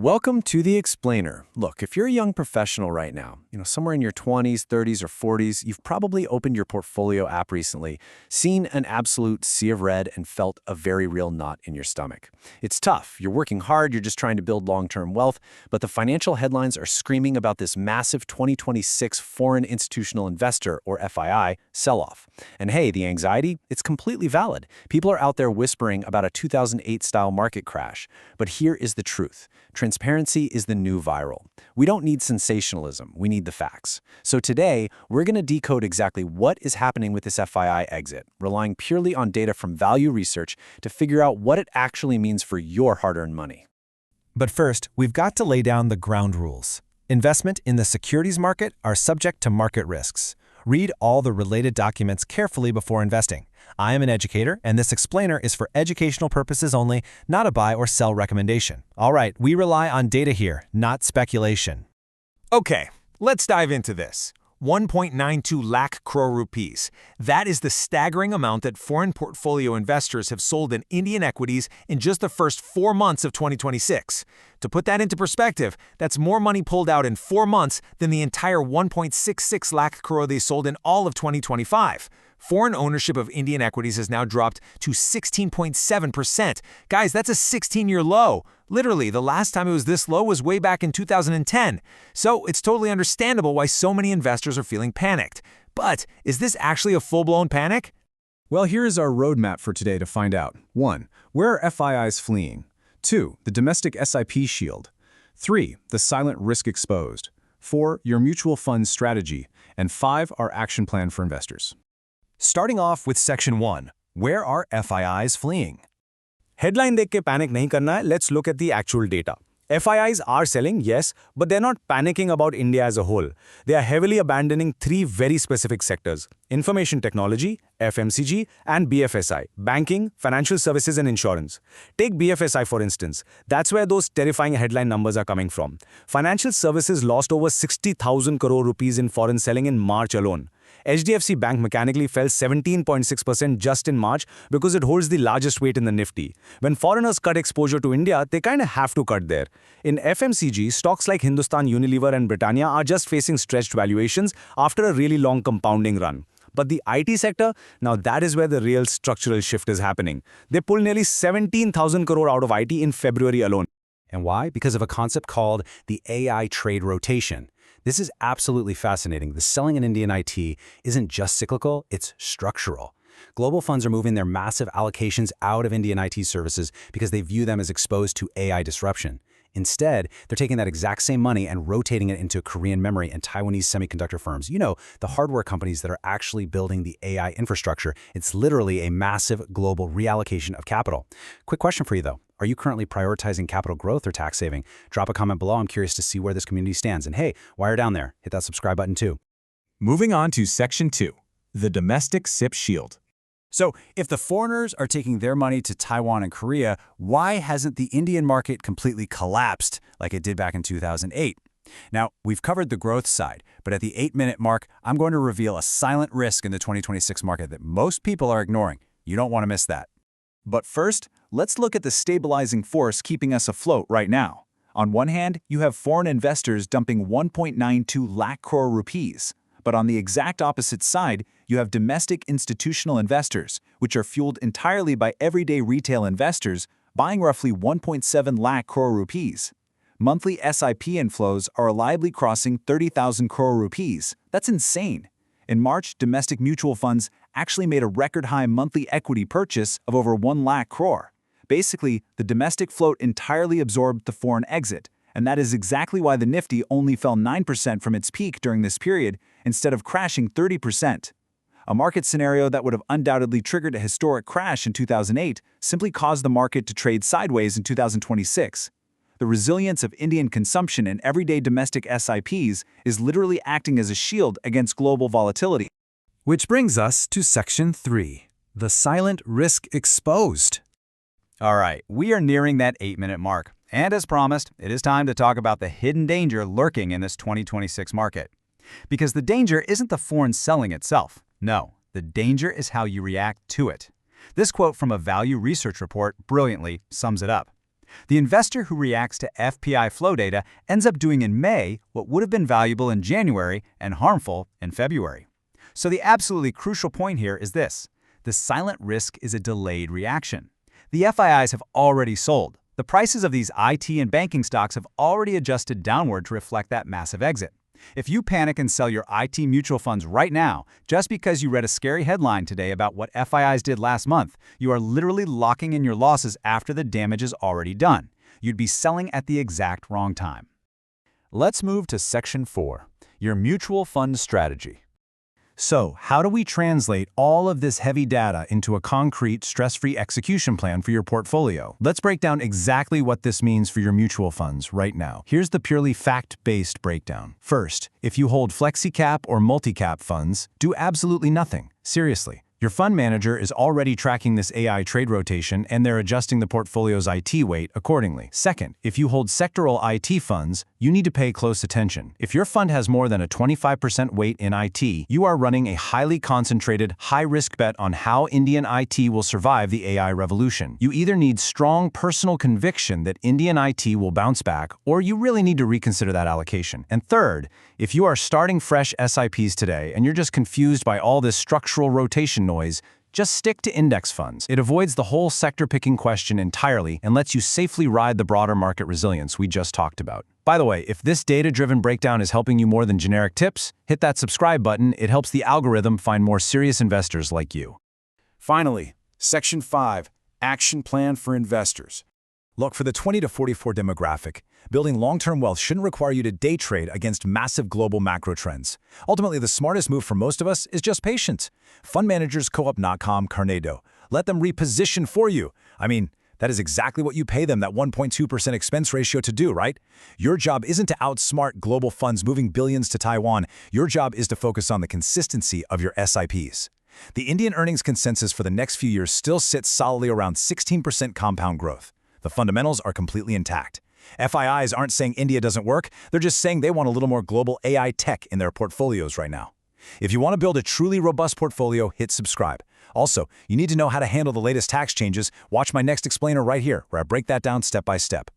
Welcome to The Explainer. Look, if you're a young professional right now, somewhere in your 20s, 30s, or 40s, you've probably opened your portfolio app recently, seen an absolute sea of red, and felt a very real knot in your stomach. It's tough. You're working hard, you're just trying to build long-term wealth, but the financial headlines are screaming about this massive 2026 foreign institutional investor, or FII, sell-off. And hey, the anxiety? It's completely valid. People are out there whispering about a 2008-style market crash. But here is the truth. Transparency is the new viral. We don't need sensationalism, we need the facts. So today, we're going to decode exactly what is happening with this FII exit, relying purely on data from value research to figure out what it actually means for your hard-earned money. But first, we've got to lay down the ground rules. Investment in the securities market are subject to market risks. Read all the related documents carefully before investing. I am an educator, and this explainer is for educational purposes only, not a buy or sell recommendation. All right, we rely on data here, not speculation. Okay, let's dive into this. 1.92 lakh crore rupees. That is the staggering amount that foreign portfolio investors have sold in Indian equities in just the first 4 months of 2026. To put that into perspective, that's more money pulled out in 4 months than the entire 1.66 lakh crore they sold in all of 2025. Foreign ownership of Indian equities has now dropped to 16.7%. Guys, that's a 16-year low. Literally, the last time it was this low was way back in 2010. So it's totally understandable why so many investors are feeling panicked. But is this actually a full-blown panic? Well, here is our roadmap for today to find out. 1. Where are FIIs fleeing? 2. The domestic SIP shield. 3. The silent risk exposed. 4. Your mutual fund strategy. And 5. Our action plan for investors. Starting off with Section 1, where are FIIs fleeing? Headline देख के panic नहीं करना है, let's look at the actual data. FIIs are selling, yes, but they're not panicking about India as a whole. They are heavily abandoning 3 very specific sectors: information technology, FMCG, and BFSI, banking, financial services, and insurance. Take BFSI for instance. That's where those terrifying headline numbers are coming from. Financial services lost over 60,000 crore rupees in foreign selling in March alone. HDFC Bank mechanically fell 17.6% just in March because it holds the largest weight in the Nifty. When foreigners cut exposure to India, they kind of have to cut there. In FMCG, stocks like Hindustan Unilever and Britannia are just facing stretched valuations after a really long compounding run. But the IT sector, now that is where the real structural shift is happening. They pulled nearly 17,000 crore out of IT in February alone. And why? Because of a concept called the AI trade rotation. This is absolutely fascinating. The selling in Indian IT isn't just cyclical, it's structural. Global funds are moving their massive allocations out of Indian IT services because they view them as exposed to AI disruption. Instead, they're taking that exact same money and rotating it into Korean memory and Taiwanese semiconductor firms. The hardware companies that are actually building the AI infrastructure. It's literally a massive global reallocation of capital. Quick question for you, though. Are you currently prioritizing capital growth or tax saving? Drop a comment below. I'm curious to see where this community stands. And hey, while you're down there, hit that subscribe button too. Moving on to Section 2, the domestic SIP shield. So, if the foreigners are taking their money to Taiwan and Korea, why hasn't the Indian market completely collapsed like it did back in 2008? Now, we've covered the growth side, but at the 8-minute mark, I'm going to reveal a silent risk in the 2026 market that most people are ignoring. You don't want to miss that. But first, let's look at the stabilizing force keeping us afloat right now. On one hand, you have foreign investors dumping 1.92 lakh crore rupees. But on the exact opposite side, you have domestic institutional investors, which are fueled entirely by everyday retail investors, buying roughly 1.7 lakh crore rupees. Monthly SIP inflows are reliably crossing 30,000 crore rupees. That's insane. In March, domestic mutual funds actually made a record-high monthly equity purchase of over 1 lakh crore. Basically, the domestic float entirely absorbed the foreign exit, and that is exactly why the Nifty only fell 9% from its peak during this period instead of crashing 30%. A market scenario that would have undoubtedly triggered a historic crash in 2008 simply caused the market to trade sideways in 2026. The resilience of Indian consumption and everyday domestic SIPs is literally acting as a shield against global volatility. Which brings us to Section 3, the silent risk exposed. All right, we are nearing that 8-minute mark. And as promised, it is time to talk about the hidden danger lurking in this 2026 market. Because the danger isn't the foreign selling itself. No, the danger is how you react to it. This quote from a value research report brilliantly sums it up. The investor who reacts to FPI flow data ends up doing in May what would have been valuable in January and harmful in February. So the absolutely crucial point here is this. The silent risk is a delayed reaction. The FIIs have already sold. The prices of these IT and banking stocks have already adjusted downward to reflect that massive exit. If you panic and sell your IT mutual funds right now, just because you read a scary headline today about what FIIs did last month, you are literally locking in your losses after the damage is already done. You'd be selling at the exact wrong time. Let's move to Section 4, your mutual fund strategy. So, how do we translate all of this heavy data into a concrete, stress-free execution plan for your portfolio? Let's break down exactly what this means for your mutual funds right now. Here's the purely fact-based breakdown. First, if you hold flexi-cap or multi-cap funds, do absolutely nothing. Seriously. Your fund manager is already tracking this AI trade rotation and they're adjusting the portfolio's IT weight accordingly. Second, if you hold sectoral IT funds, you need to pay close attention. If your fund has more than a 25% weight in IT, you are running a highly concentrated, high-risk bet on how Indian IT will survive the AI revolution. You either need strong personal conviction that Indian IT will bounce back, or you really need to reconsider that allocation. And third, if you are starting fresh SIPs today and you're just confused by all this structural rotation noise, just stick to index funds. It avoids the whole sector-picking question entirely and lets you safely ride the broader market resilience we just talked about. By the way, if this data-driven breakdown is helping you more than generic tips, hit that subscribe button. It helps the algorithm find more serious investors like you. Finally, Section 5, Action Plan for Investors. Look, for the 20 to 44 demographic, building long-term wealth shouldn't require you to day trade against massive global macro trends. Ultimately, the smartest move for most of us is just patience. Fund managers co-op.com Carnedo. Let them reposition for you. I mean, that is exactly what you pay them that 1.2% expense ratio to do, right? Your job isn't to outsmart global funds moving billions to Taiwan. Your job is to focus on the consistency of your SIPs. The Indian earnings consensus for the next few years still sits solidly around 16% compound growth. The fundamentals are completely intact. FIIs aren't saying India doesn't work, they're just saying they want a little more global AI tech in their portfolios right now. If you want to build a truly robust portfolio, hit subscribe. Also, you need to know how to handle the latest tax changes. Watch my next explainer right here, where I break that down step by step.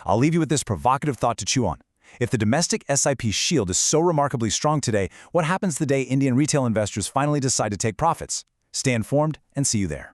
I'll leave you with this provocative thought to chew on. If the domestic SIP shield is so remarkably strong today, what happens the day Indian retail investors finally decide to take profits? Stay informed and see you there.